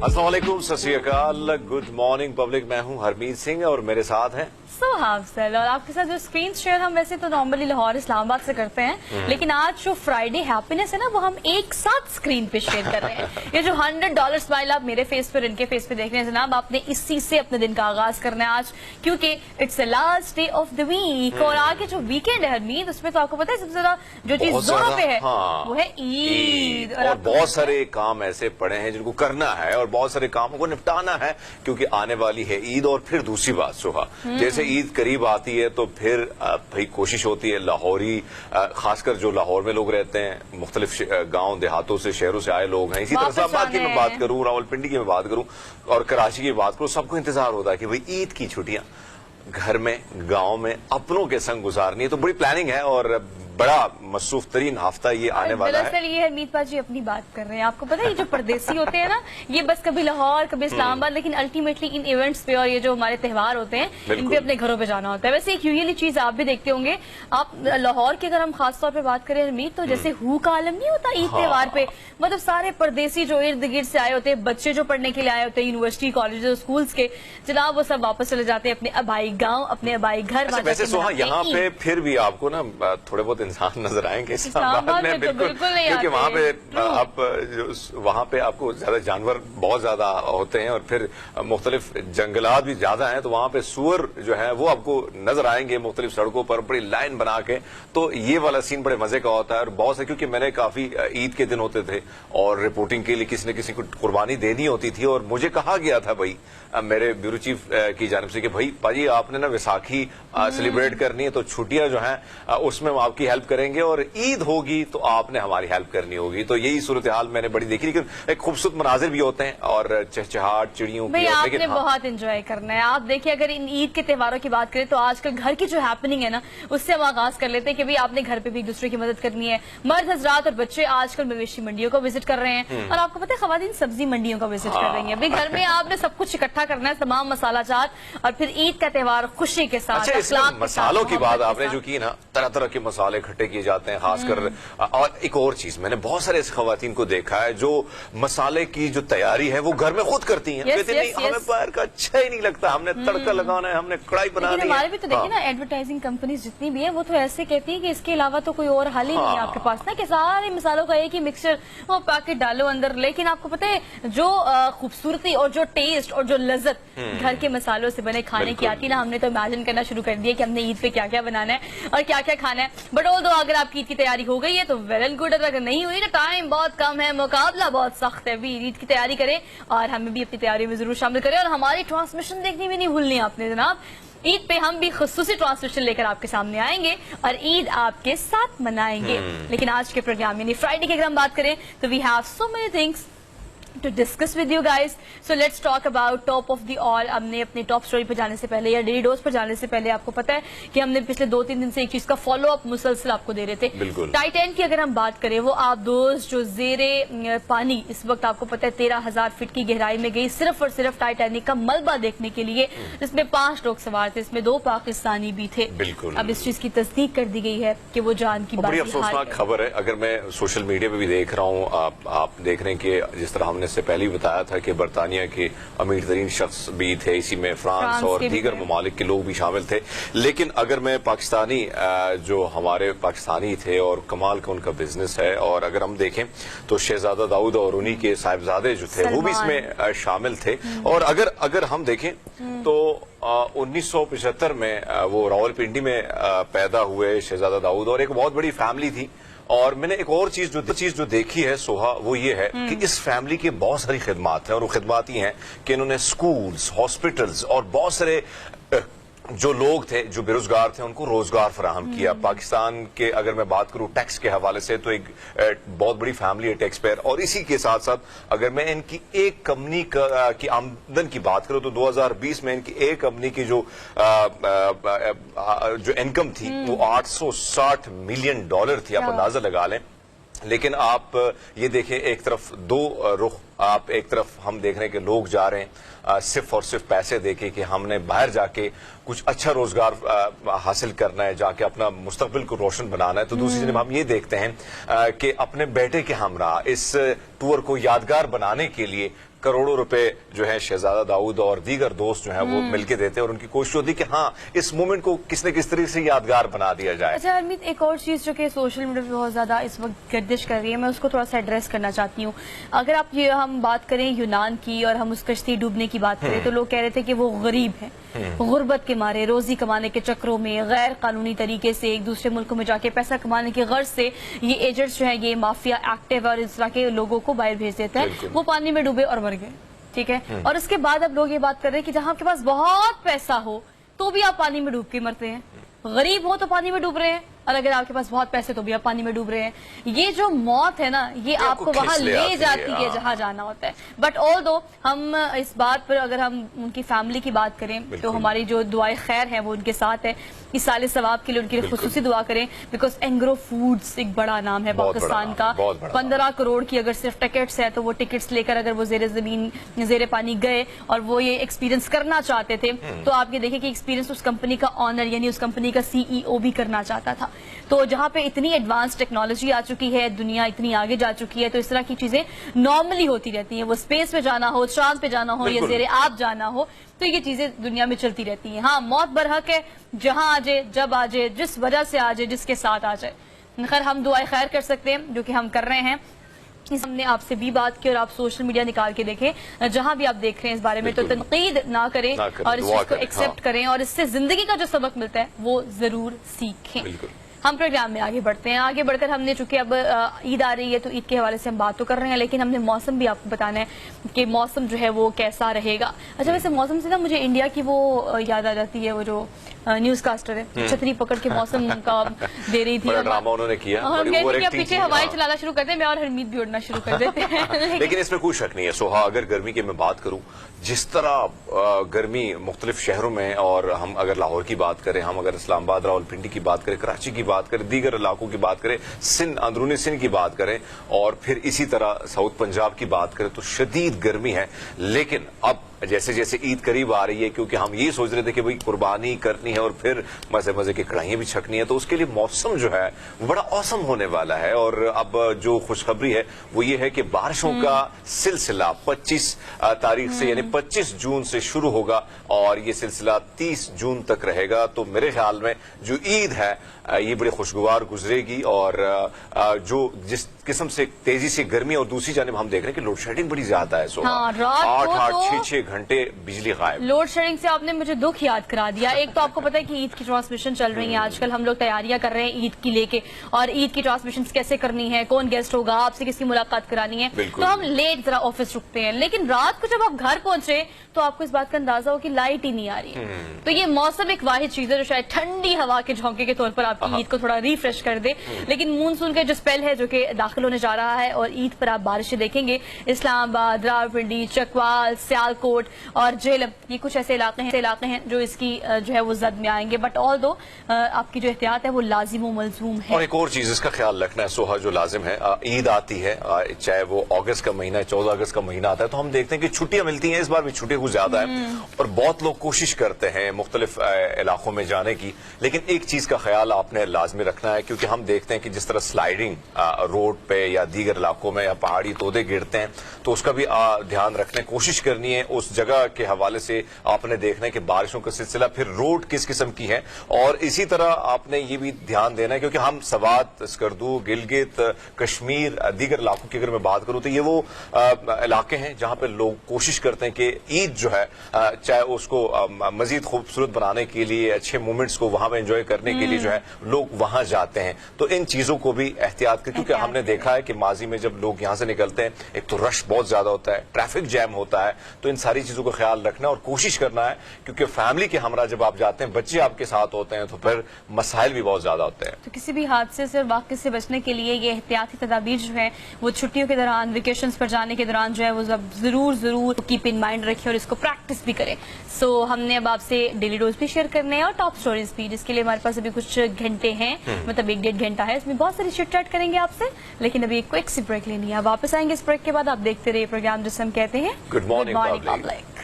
अस्सलाम वालेकुम, सत श्री अकाल, गुड मॉर्निंग पब्लिक। मैं हूं हरमीत सिंह और मेरे साथ हैं सोहाब और आपके साथ जो स्क्रीन शेयर हम वैसे तो नॉर्मली लाहौर इस्लामाबाद से करते हैं, लेकिन आज जो फ्राइडे हैप्पीनेस है ना वो हम एक साथ स्क्रीन पे शेयर कर रहे हैं। ये जो $100 स्माइल आप मेरे फेस पे और इनके फेस पे देख रहे हैं जनाब, आपने इसी से अपने दिन का आगाज करना है आज, क्योंकि it's the last day of the week. और आगे जो वीकेंड है हरमीत, उसमें तो आपको पता है सबसे ज्यादा जो चीज जोरों पे है वो है ईद। और बहुत सारे काम ऐसे पड़े हैं जिनको करना है और बहुत सारे कामों को निपटाना है, क्योंकि आने वाली है ईद। और फिर दूसरी बात सोहा, जैसे ईद करीब आती है तो फिर भाई कोशिश होती है लाहौरी, खासकर जो लाहौर में लोग रहते हैं, मुख्तलिफ गांव देहातों से शहरों से आए लोग हैं, इसी तरह इस्लामाबाद की मैं बात करूं, रावलपिंडी की मैं बात करूं और कराची की बात करूं, सबको इंतजार होता है कि भाई ईद की छुट्टियां घर में गांव में अपनों के संग गुजारनी है। तो बड़ी प्लानिंग है और बड़ा मसरूफ तरीन हफ्ता ये आने वाला है। दरअसल ये हरमीत पाजी अपनी बात कर रहे हैं, आपको पता है ये जो परदेसी होते हैं ना, ये बस कभी लाहौर कभी इस्लामाबाद, लेकिन अल्टीमेटली इन इवेंट्स पे और ये जो हमारे त्योहार होते हैं इन पे अपने घरों पे जाना होता है। वैसे एक यूजुअली चीज आप भी देखते होंगे, आप लाहौर की अगर हम खासतौर पे बात करें हरमीत, तो जैसे हू का आलम नहीं होता ईद त्योहार पे, मतलब सारे परदेसी जो इर्द गिर्द से आए होते हैं, बच्चे जो पढ़ने के लिए आए होते हैं यूनिवर्सिटी कॉलेज स्कूल्स के, जनाब वो सब वापस चले जाते हैं अपने आबाई गाँव, अपने आबाई घर। वैसे सोहा यहाँ पे फिर भी आपको ना थोड़े बहुत इंसान नजर आएंगे इस्लामाबाद में, बिल्कुल, क्योंकि वहाँ पे आप वहाँ पे आपको ज्यादा जानवर बहुत ज्यादा होते हैं और फिर मुख्तलिफ जंगलात भी ज्यादा हैं, तो वहाँ पे सुअर जो है वो आपको नजर आएंगे मुख्तलिफ सड़कों पर बड़ी लाइन बना के। तो ये वाला सीन बड़े मजे का होता है और बहुत से, क्योंकि मैंने काफी ईद के दिन होते थे और रिपोर्टिंग के लिए किसी न किसी को कुर्बानी देनी होती थी और मुझे कहा गया था भाई मेरे ब्यूरो चीफ की जानिब से कि भाई पाजी आपने ना वैसाखी सेलिब्रेट करनी है, तो छुट्टियां जो हैं उसमें हम आपकी हेल्प करेंगे और ईद होगी तो आपने हमारी हेल्प करनी होगी। तो यही सूरत हाल मैंने बड़ी देखी, लेकिन एक खूबसूरत मनाजिर भी होते हैं और चहचहाट चिड़ियों की। आपने बहुत एंजॉय करना है। आप देखिए अगर इन ईद के त्योहारों की बात करें तो आजकल घर की जो हैपनिंग है ना, उससे हम आगाज कर लेते हैं कि भाई आपने घर पे भी एक दूसरे की मदद करनी है। मर्द हजरात और बच्चे आजकल मवेशी मंडियों को विजिट कर रहे हैं और आपको पता है खवातीन सब्जी मंडियों का विजिट कर रही है। भाई घर में आपने सब कुछ इकट्ठा करना है, तमाम मसाला जात, और फिर ईद का त्योहार खुशी के साथ। मसालों की बात आपने जो की ना, तरह तरह के मसाले इकट्ठे किए जाते हैं खासकर। और एक और चीज मैंने बहुत सारे ऐसे खवातीन को देखा है जो मसाले की जो तैयारी है वो घर में खुद करती हैं। कहते नहीं हमें बाहर का अच्छा ही नहीं लगता, हमने तड़का लगाना है, हमने कढ़ाई बनानी है। हमारे भी तो देखिए ना एडवर्टाइजिंग कंपनीज जितनी भी है वो तो ऐसे कहती है कि इसके अलावा तो कोई और हल ही नहीं है आपके पास ना, कि सारे मसालों का एक ही मिक्सचर वो पैकेट डालो अंदर। लेकिन आपको पता है जो खूबसूरती और जो टेस्ट और जो लज्जत घर के मसालों से बने खाने की आती ना, हमने तो इमेजिन करना शुरू कर दिया कि हमने ईद पे क्या क्या बनाना है और क्या क्या खाना है। बट ऑल्दो अगर आपकी ईद की तैयारी हो गई है तो वेल एंड गुड, अगर नहीं हुई तो टाइम बहुत कम है, मुकाबला बहुत सख्त है। भी ईद की तैयारी करें और हमें भी अपनी तैयारी में जरूर शामिल करें और हमारी ट्रांसमिशन देखनी भी नहीं भूलनी आपने जनाब। ईद पे हम भी खुसूसी ट्रांसमिशन लेकर आपके सामने आएंगे और ईद आपके साथ मनाएंगे। लेकिन आज के प्रोग्राम यानी फ्राइडे की अगर हम बात करें तो we have so many things to discuss with you guys. So let's talk about top of the all। हमने अपने टॉप स्टोरी पर जाने से पहले या डेली डोज पर जाने से पहले आपको पता है कि हमने पिछले 2-3 दिन से एक चीज का फॉलो अप मुसलसल आपको दे रहे थे। टाइटैन की अगर हम बात करें, वो आप दोस्त जो जेरे पानी इस वक्त आपको पता है 13,000 फीट की गहराई में गई सिर्फ और सिर्फ टाइटैनिक का मलबा देखने के लिए, जिसमें 5 लोग सवार थे, इसमें 2 पाकिस्तानी भी थे। अब इस चीज की तस्दीक कर दी गई है कि वो जान की बड़ी अफसोसनाक खबर है। अगर मैं सोशल मीडिया पे भी देख रहा हूँ, आप देख रहे हैं कि जिस तरह हमने से पहले ही बताया था कि बरतानिया के अमीर तरीन शख्स भी थे, इसी में फ्रांस और दीगर ममालिक के लोग भी शामिल थे। लेकिन अगर मैं पाकिस्तानी जो हमारे पाकिस्तानी थे और कमाल का उनका बिजनेस है, और अगर हम देखें तो शहजादा दाऊद और उन्हीं के साहिबजादे जो थे वो भी इसमें शामिल थे। और अगर हम देखें तो 1975 में वो रावलपिंडी में पैदा हुए शहजादा दाऊद और एक बहुत बड़ी फैमिली थी। और मैंने एक और चीज जो देखी है सोहा, वो ये है कि इस फैमिली के बहुत सारी खिदमात हैं और वो खिदमात ही हैं कि इन्होंने स्कूल्स, हॉस्पिटल्स और बहुत सारे जो लोग थे जो बेरोजगार थे उनको रोजगार फराहम किया। पाकिस्तान के अगर मैं बात करूं टैक्स के हवाले से तो एक बहुत बड़ी फैमिली है टैक्स पेयर। और इसी के साथ साथ अगर मैं इनकी एक कंपनी की आमदन की बात करूं तो 2020 में इनकी एक कंपनी की जो इनकम थी वो $860 मिलियन थी। आप अंदाजा लगा लें। लेकिन आप ये देखें, एक तरफ 2 रुख आप एक तरफ हम देख रहे हैं कि लोग जा रहे हैं सिर्फ और सिर्फ पैसे देके कि हमने बाहर जाके कुछ अच्छा रोजगार हासिल करना है, जाके अपना मुस्तकबिल को रोशन बनाना है, तो दूसरी तरफ हम ये देखते हैं कि अपने बेटे के हमरा इस टूर को यादगार बनाने के लिए करोड़ों रुपए जो है शहजादा दाऊद और दीगर दोस्त जो है वो मिलके देते हैं और उनकी कोशिश होती है कि हाँ इस मोमेंट को किस न किस तरीके से यादगार बना दिया जाए। अच्छा हरमीत, एक और चीज जो कि सोशल मीडिया पे बहुत ज्यादा इस वक्त गर्दिश कर रही है, मैं उसको थोड़ा सा एड्रेस करना चाहती हूँ। अगर आप ये हम बात करें यूनान की और हम उस कश्ती डूबने की बात करें तो लोग कह रहे थे कि वो गरीब है, गुर्बत के मारे रोजी कमाने के चक्रों में गैर कानूनी तरीके से एक दूसरे मुल्कों में जाके पैसा कमाने की गर्ज से ये एजेंट्स जो है ये माफिया एक्टिव और इस तरह के लोगों को बाहर भेज देते हैं, वो पानी में डूबे और मर गए। ठीक है, और उसके बाद अब लोग ये बात कर रहे हैं कि जहां आपके पास बहुत पैसा हो तो भी आप पानी में डूब के मरते हैं, गरीब हो तो पानी में डूब रहे हैं, और अगर आपके पास बहुत पैसे तो भी आप पानी में डूब रहे हैं। ये जो मौत है ना ये आपको वहां ले जाती है जहां जाना होता है। बट ऑल दो हम इस बात पर अगर हम उनकी फैमिली की बात करें तो हमारी जो दुआएं खैर है वो उनके साथ है। इस साल सवाब के लिए उनके लिए खुसूसी दुआ करें, बिकॉज एंग्रो फूड्स एक बड़ा नाम है पाकिस्तान का। 15 करोड़ की अगर सिर्फ टिकट्स है तो वो टिकट्स लेकर अगर वो जेरे जमीन जेरे पानी गए और वो ये एक्सपीरियंस करना चाहते थे तो आप ये देखें कि एक्सपीरियंस उस कंपनी का ऑनर यानी उस कंपनी का CEO भी करना चाहता था। तो जहां पे इतनी एडवांस टेक्नोलॉजी आ चुकी है, दुनिया इतनी आगे जा चुकी है, तो इस तरह की चीजें नॉर्मली होती रहती हैं। वो स्पेस पे जाना हो, चांद पे जाना हो या जेरे आप जाना हो, तो ये चीजें दुनिया में चलती रहती हैं। हाँ, मौत बरहक है, जहां आ जाए, जब आ जाए, जिस वजह से आ जाए, जिसके साथ आ जाए। खैर हम दुआएं खैर कर सकते हैं, जो कि हम कर रहे हैं। हमने आपसे भी बात की और आप सोशल मीडिया निकाल के देखें, जहां भी आप देख रहे हैं इस बारे में, तो तनकीद ना करें और इस चीज को एक्सेप्ट करें और इससे जिंदगी का जो सबक मिलता है वो जरूर सीखें। हम प्रोग्राम में आगे बढ़ते हैं। आगे बढ़कर हमने चूंकि अब ईद आ रही है तो ईद के हवाले से हम बात तो कर रहे हैं, लेकिन हमने मौसम भी आपको बताना है कि मौसम जो है वो कैसा रहेगा। अच्छा, वैसे मौसम से ना मुझे इंडिया की वो याद आ जाती है, वो जो न्यूज कास्टर है छतरी पकड़ के मौसम का दे रही थी, ड्रामा उन्होंने किया। हम कहते हैं पीछे हवाएं चलाना शुरू करते हैं, मैं और हरमीत भी उड़ना शुरू कर देते हैं। लेकिन इसमें कोई शक नहीं है सोहा, अगर गर्मी की मैं बात करूं, जिस तरह गर्मी मुख्तलिफ शहरों में, और हम अगर लाहौर की बात करें, हम अगर इस्लामाबाद रावलपिंडी की बात करें, कराची की बात करें, दीगर इलाकों की बात करें, सिंध अंदरूनी सिंध की बात करें और फिर इसी तरह साउथ पंजाब की बात करें, तो शदीद गर्मी है। लेकिन अब जैसे जैसे ईद करीब आ रही है, क्योंकि हम ये सोच रहे थे कि भाई कुर्बानी करनी है और फिर मजे मजे की कढ़ाइयां भी छकनी है, तो उसके लिए मौसम जो है वो बड़ा औसम होने वाला है। और अब जो खुशखबरी है वो ये है कि बारिशों का सिलसिला 25 तारीख से यानी 25 जून से शुरू होगा और ये सिलसिला 30 जून तक रहेगा। तो मेरे ख्याल में जो ईद है ये बड़ी खुशगवार गुजरेगी। और जो जिस किस्म से तेजी से गर्मी, और दूसरी जानिब हम देख रहे हैं कि लोड शेडिंग बड़ी ज्यादा है। 8-6 घंटे बिजली गायब। लोड शेडिंग से आपने मुझे दुख याद करा दिया। एक तो आपको पता है कि ईद की ट्रांसमिशन चल रही है आजकल, हम लोग तैयारियां कर रहे हैं ईद की लेके, और ईद की ट्रांसमिशन कैसे करनी है, कौन गेस्ट होगा, आपसे किसकी मुलाकात करानी है, तो हम लेट जरा ऑफिस रुकते हैं। लेकिन रात को जब आप घर पहुंचे तो आपको इस बात का अंदाजा हो कि लाइट ही नहीं आ रही है। तो ये मौसम एक वाहिद चीज है जो शायद ठंडी हवा के झोंके के तौर पर आपकी ईद को थोड़ा रिफ्रेश कर दे। लेकिन मानसून का जो स्पेल है जो कि दाखिल होने जा रहा है, और ईद पर आप बारिशें देखेंगे। इस्लामाबाद, रावलपिंडी, चकवाल, सियालकोट और जेहलम, ये कुछ ऐसे इलाके हैं जो इसकी जो है वो जद में आएंगे। बट ऑल दो आपकी जो एहतियात है वो लाजिम मलजूम है। और एक और चीज इसका ख्याल रखना है सोहा, जो लाजिम है, ईद आती है, चाहे वो अगस्त का महीना है, 14 अगस्त का महीना आता है, तो हम देखते हैं कि छुट्टियां मिलती हैं। इस बार भी छुट्टियां कुछ ज्यादा है और बहुत लोग कोशिश करते हैं मुख्तलिफ इलाकों में जाने की। लेकिन एक चीज का ख्याल आपने लाजमी रखना है, क्योंकि हम देखते हैं कि जिस तरह स्लाइडिंग रोड पे या दीगर इलाकों में या पहाड़ी तोदे गिरते हैं, तो उसका भी ध्यान रखने की कोशिश करनी है। उस जगह के हवाले से आपने देखना है कि बारिशों का सिलसिला, फिर रोड किस किस्म की है, और इसी तरह आपने ये भी ध्यान देना है, क्योंकि हम सवात, स्कर्दू, गिलगित, कश्मीर, दीगर इलाकों की अगर मैं बात करूं तो ये वो इलाके हैं जहां पे लोग कोशिश करते हैं कि ईद जो है चाहे उसको मजीद खूबसूरत बनाने के लिए, अच्छे मोमेंट्स को वहां पे एंजॉय करने के लिए जो है लोग वहां जाते हैं। तो इन चीजों को भी एहतियात करें, क्योंकि हमने देखा है कि माजी में जब लोग यहां से निकलते हैं, एक तो रश बहुत ज्यादा होता है, ट्रैफिक जैम होता है, तो इन सारी चीजों का ख्याल रखना और कोशिश करना है, क्योंकि फैमिली के हमरा जब आप जाते हैं, बच्चे आपके साथ होते हैं, तो फिर मसाइल भी बहुत ज्यादा होते हैं। तो किसी भी हादसे से और वाक़े से बचने के लिए ये एहतियाती तदाबीर जो है वो छुट्टियों के दौरान, वेकेशन पर जाने के दौरान जो है वो जरूर कीप इन माइंड रखें और इसको प्रैक्टिस भी करें। सो हमने अब आपसे डेली डोज भी शेयर करने हैं और टॉप स्टोरीज भी, जिसके लिए हमारे पास अभी कुछ घंटे हैं, मतलब 1-1.5 घंटा है, इसमें बहुत सारी चिट चैट करेंगे आपसे। लेकिन अभी एक क्विक सी ब्रेक लेनी है। वापस आएंगे इस ब्रेक के बाद। आप देखते रहिए प्रोग्राम जिसे हम कहते हैं गुड मॉर्निंग पब्लिक।